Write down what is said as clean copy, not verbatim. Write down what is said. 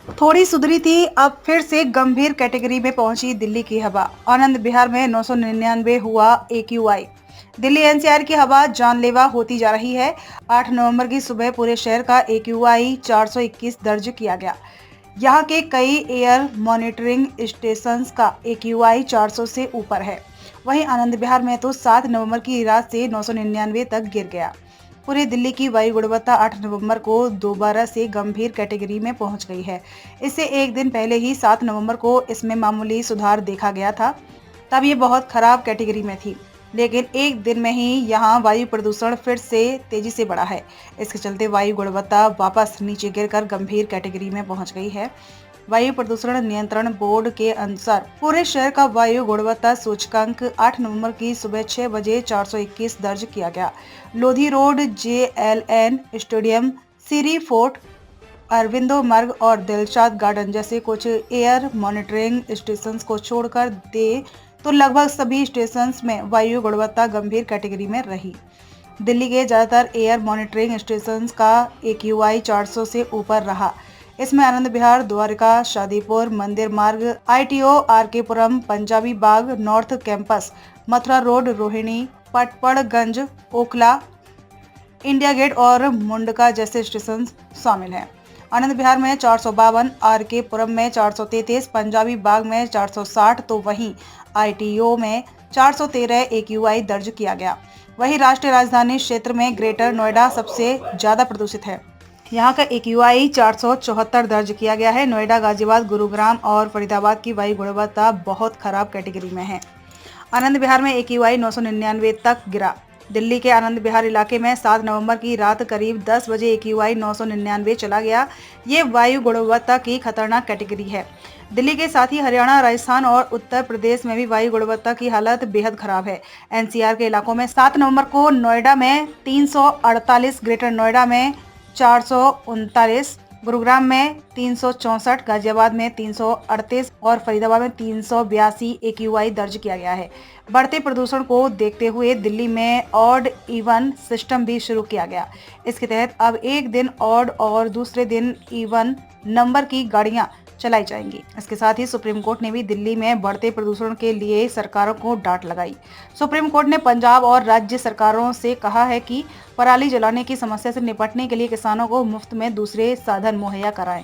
थोड़ी सुधरी थी, अब फिर से गंभीर कैटेगरी में पहुंची दिल्ली की हवा। आनंद विहार में 999 हुआ AQI। दिल्ली एनसीआर की हवा जानलेवा होती जा रही है। 8 नवंबर की सुबह पूरे शहर का AQI 421 दर्ज किया गया। यहाँ के कई एयर मॉनिटरिंग स्टेशंस का AQI 400 से ऊपर है। वहीं आनंद विहार में तो 7 नवंबर की रात से 999 तक गिर गया। पूरी दिल्ली की वायु गुणवत्ता 8 नवंबर को दोबारा से गंभीर कैटेगरी में पहुंच गई है। इससे एक दिन पहले ही 7 नवंबर को इसमें मामूली सुधार देखा गया था। तब ये बहुत खराब कैटेगरी में थी, लेकिन एक दिन में ही यहाँ वायु प्रदूषण फिर से तेजी से बढ़ा है। इसके चलते वायु गुणवत्ता वापस नीचे गिरकर गंभीर कैटेगरी में पहुंच गई है। वायु प्रदूषण नियंत्रण बोर्ड के अनुसार पूरे शहर का वायु गुणवत्ता सूचकांक 8 नवंबर की सुबह 6 बजे 421 दर्ज किया गया। लोधी रोड, JLN स्टेडियम, सीरी फोर्ट, अरविंदो मार्ग और दिलशाद गार्डन जैसे कुछ एयर मॉनिटरिंग स्टेशंस को छोड़कर दे तो लगभग सभी स्टेशंस में वायु गुणवत्ता गंभीर कैटेगरी में रही। दिल्ली के ज्यादातर एयर मॉनिटरिंग स्टेशंस का AQI 400 से ऊपर रहा। इसमें आनंद विहार, द्वारका, शादीपुर, मंदिर Marg, ITO, RK Puram, Punjabi Bagh, north campus, Mathura road, Rohini, Patparganj, Okhla, India gate और मुंडका जैसे स्टेशन शामिल हैं। आनंद विहार में 452, RK पुरम में 433, पंजाबी बाग में 460 तो वहीं ITO में 413 AQI दर्ज किया गया। वहीं राष्ट्रीय राजधानी क्षेत्र में ग्रेटर नोएडा सबसे ज्यादा प्रदूषित है। यहाँ का AQI 474 दर्ज किया गया है। नोएडा, गाजियाबाद, गुरुग्राम और फरीदाबाद की वायु गुणवत्ता बहुत खराब कैटेगरी में है। आनंद विहार में AQI 999 तक गिरा। दिल्ली के आनंद विहार इलाके में 7 नवंबर की रात करीब 10 बजे AQI 999 चला गया। ये वायु गुणवत्ता की खतरनाक कैटेगरी है। दिल्ली के साथ ही हरियाणा, राजस्थान और उत्तर प्रदेश में भी वायु गुणवत्ता की हालत बेहद खराब है। NCR के इलाकों में 7 नवंबर को नोएडा में 348, ग्रेटर नोएडा में 439, गुरुग्राम में 364, गाजियाबाद में 338 और फरीदाबाद में 382 AQI दर्ज किया गया है। बढ़ते प्रदूषण को देखते हुए दिल्ली में ऑड इवन सिस्टम भी शुरू किया गया। इसके तहत अब एक दिन ऑड और दूसरे दिन इवन नंबर की गाड़ियां चलाई जाएंगी। इसके साथ ही सुप्रीम कोर्ट ने भी दिल्ली में बढ़ते प्रदूषण के लिए सरकारों को डांट लगाई। सुप्रीम कोर्ट ने पंजाब और राज्य सरकारों से कहा है कि पराली जलाने की समस्या से निपटने के लिए किसानों को मुफ्त में दूसरे साधन मुहैया कराएं।